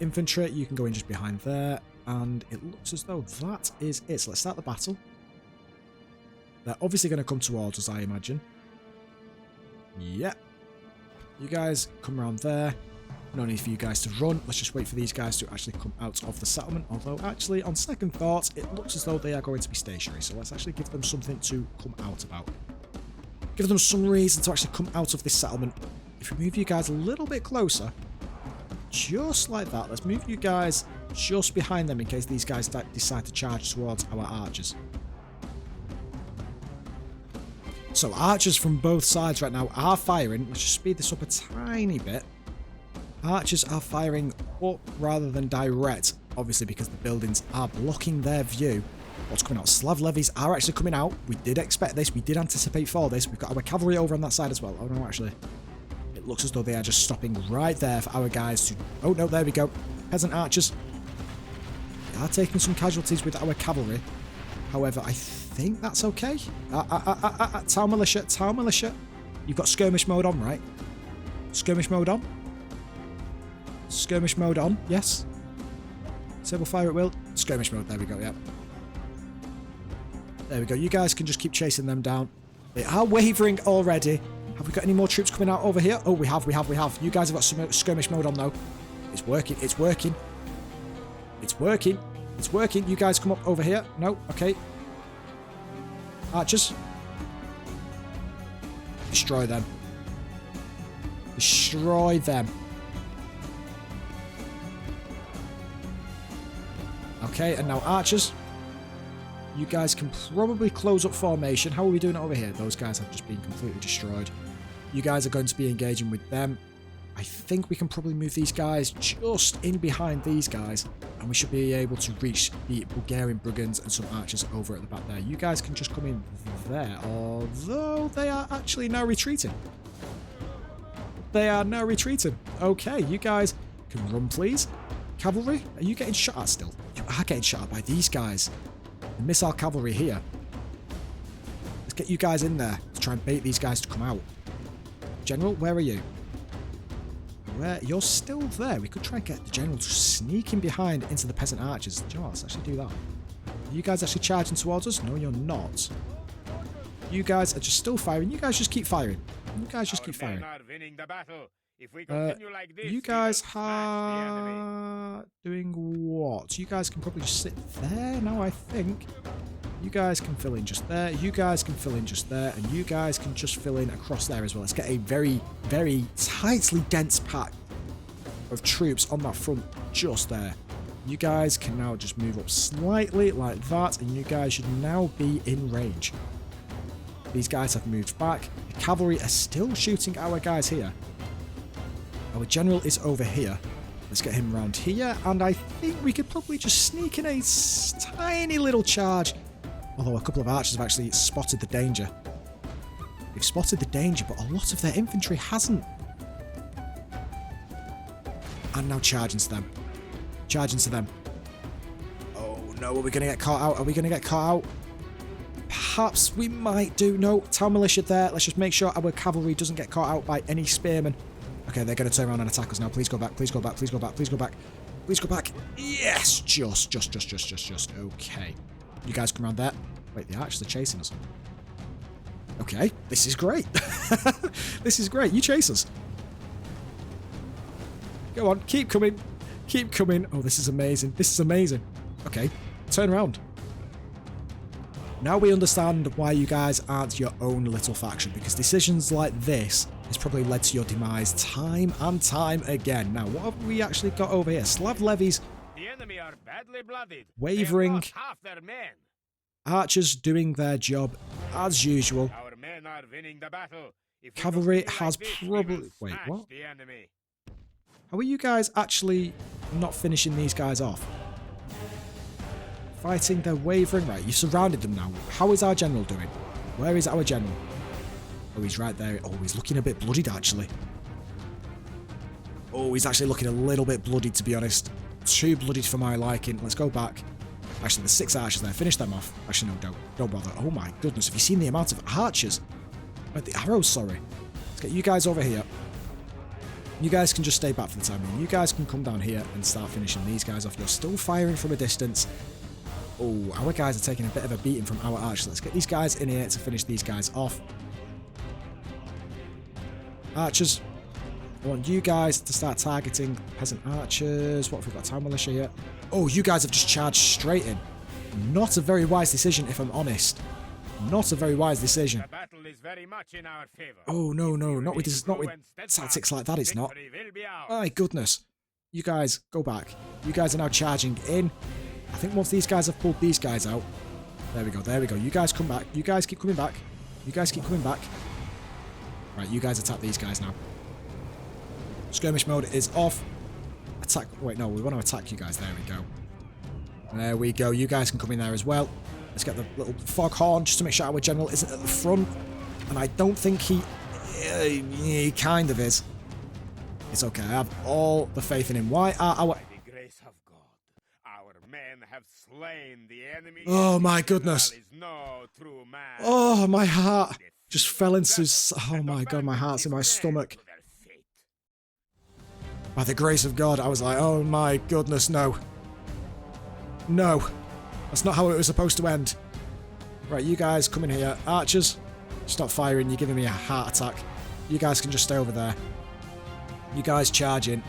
Infantry, you can go in just behind there. And it looks as though that is it. So let's start the battle. They're obviously going to come towards us, I imagine. Yep. You guys come around there. No need for you guys to run. Let's just wait for these guys to actually come out of the settlement. Although, actually, on second thoughts, it looks as though they are going to be stationary. So let's actually give them something to come out about. Give them some reason to actually come out of this settlement. If we move you guys a little bit closer, just like that. Let's move you guys just behind them in case these guys decide to charge towards our archers. So archers from both sides right now are firing. Let's just speed this up a tiny bit. Archers are firing up rather than direct, obviously because the buildings are blocking their view. What's coming out? Slav levies are actually coming out. We did expect this. We did anticipate for this. We've got our cavalry over on that side as well. Oh no, actually. It looks as though they are just stopping right there for our guys to... Oh no, there we go. Peasant archers. They are taking some casualties with our cavalry. However, I think that's okay. Tau militia, Tau militia. You've got skirmish mode on, right? Skirmish mode on? Skirmish mode on, yes. Disable fire at will. Skirmish mode, there we go, yep. There we go. You guys can just keep chasing them down. They are wavering already. Have we got any more troops coming out over here? Oh, we have. You guys have got some skirmish mode on, though. It's working, it's working. It's working. It's working. You guys come up over here. No, okay. Archers. Destroy them. Destroy them. Okay, and now archers. You guys can probably close up formation. How are we doing it over here? Those guys have just been completely destroyed. You guys are going to be engaging with them. I think we can probably move these guys just in behind these guys. And we should be able to reach the Bulgarian brigands and some archers over at the back there. You guys can just come in there. Although they are actually now retreating. They are now retreating. Okay, you guys can run, please. Cavalry, are you getting shot at still? You are getting shot at by these guys. The missile cavalry here. Let's get you guys in there to try and bait these guys to come out. General, where are you? Where? You're still there. We could try and get the general to sneak in behind into the peasant archers. Do you know what? Let's actually do that. Are you guys actually charging towards us? No, you're not. You guys are just still firing. You guys just keep firing. You guys just keep firing. You guys are doing what? You guys can probably just sit there now, I think. You guys can fill in just there. You guys can fill in just there. And you guys can just fill in across there as well. Let's get a very, very tightly dense pack of troops on that front just there. You guys can now just move up slightly like that. And you guys should now be in range. These guys have moved back. The cavalry are still shooting our guys here. Our general is over here. Let's get him around here. And I think we could probably just sneak in a tiny little charge. Although a couple of archers have actually spotted the danger. They've spotted the danger, but a lot of their infantry hasn't. And now charge into them. Charge into them. Oh no, are we going to get caught out? Are we going to get caught out? Perhaps we might do. No, Tau militia there. Let's just make sure our cavalry doesn't get caught out by any spearmen. Okay, they're going to turn around and attack us now. Please go back. Please go back. Please go back. Please go back. Please go back. Yes! Just. Okay. You guys come around there. Wait, the archers are chasing us. Okay, this is great. This is great. You chase us. Go on, keep coming. Keep coming. Oh, this is amazing. This is amazing. Okay, turn around. Now we understand why you guys aren't your own little faction, because decisions like this has probably led to your demise time and time again. Now, what have we actually got over here? Slav levies. The enemy are badly blooded. Wavering. They have lost half their men. Archers doing their job as usual. Our men are winning the battle. If we Cavalry continue has like this, we probably... will Wait, smash what? the enemy. How are you guys actually not finishing these guys off? Fighting, they're wavering. Right, you surrounded them now. How is our general doing? Where is our general? Oh, he's right there. Oh, he's looking a bit bloodied, actually. Oh, he's actually looking a little bit bloodied, to be honest. Too bloodied for my liking. Let's go back. Actually, there's 6 archers there. Finish them off. Actually, no, don't bother. Oh my goodness, have you seen the amount of archers? The arrows, sorry. Let's get you guys over here. You guys can just stay back for the time being. You guys can come down here and start finishing these guys off. You're still firing from a distance. Oh, our guys are taking a bit of a beating from our archers. Let's get these guys in here to finish these guys off. Archers, I want you guys to start targeting peasant archers. What have we got? Town militia here. Oh, you guys have just charged straight in. Not a very wise decision, if I'm honest. Not a very wise decision. The battle is very much in our favor. Oh, no, not with tactics like that, it's not. My goodness. You guys, go back. You guys are now charging in. I think once these guys have pulled these guys out. There we go. You guys come back. You guys keep coming back. Right, you guys attack these guys now. Skirmish mode is off. Attack. Wait, no, we want to attack you guys. There we go. There we go. You guys can come in there as well. Let's get the little foghorn just to make sure our general isn't at the front. And I don't think he kind of is. It's okay. I have all the faith in him. Why are our... By the grace of God, our men have slain the enemy. Oh, my goodness. Israel is no true man. Oh, my heart just fell into... Oh, my God, my heart's in my stomach. By the grace of God, I was like, oh, my goodness, no. No. That's not how it was supposed to end. Right, you guys come in here. Archers, stop firing. You're giving me a heart attack. You guys can just stay over there. You guys charge in.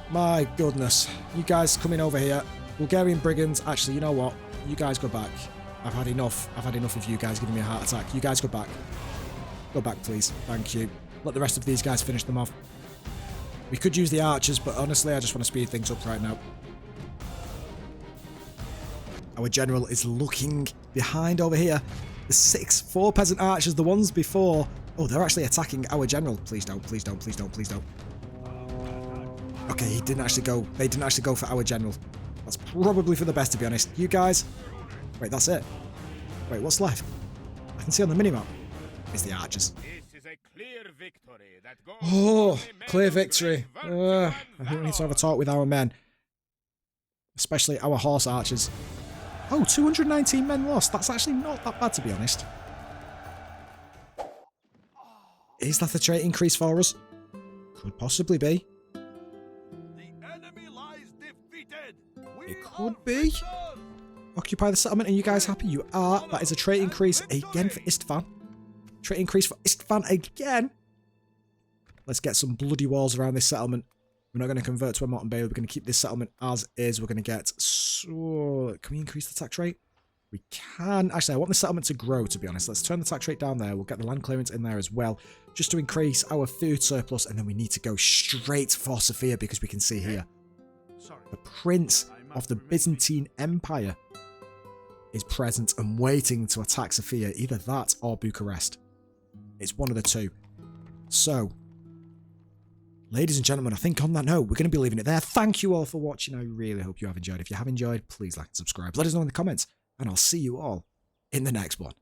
My goodness. You guys come in over here. Bulgarian brigands. Actually, you know what? You guys go back. I've had enough. I've had enough of you guys giving me a heart attack. You guys go back. Go back, please. Thank you. Let the rest of these guys finish them off. We could use the archers, but honestly, I just want to speed things up right now. Our general is looking behind over here. The 4 peasant archers, the ones before... Oh, they're actually attacking our general. Please don't. Okay, he didn't actually go. They didn't actually go for our general. That's probably for the best, to be honest. You guys... Wait, that's it. Wait, what's left? I can see on the minimap. It's the archers. This is a clear victory that goes Oh, clear victory. I think we need to have a talk with our men. Especially our horse archers. Oh, 219 men lost. That's actually not that bad, to be honest. Is that a trait increase for us? Could possibly be. The enemy lies defeated. It could be. Occupy the settlement. Are you guys happy? You are. That is a trait increase again for Istvan. Trait increase for Istvan again. Let's get some bloody walls around this settlement. We're not going to convert to a Mountain Bay. We're going to keep this settlement as is. We're going to get... So, can we increase the tax rate? We can. Actually, I want the settlement to grow, to be honest. Let's turn the tax rate down there. We'll get the land clearance in there as well, just to increase our food surplus. And then we need to go straight for Sofia, because we can see here. The Prince of the Byzantine Empire is present and waiting to attack Sofia. Either that or Bucharest. It's one of the two. So... Ladies and gentlemen, I think on that note, we're going to be leaving it there. Thank you all for watching. I really hope you have enjoyed. If you have enjoyed, please like and subscribe. Let us know in the comments, and I'll see you all in the next one.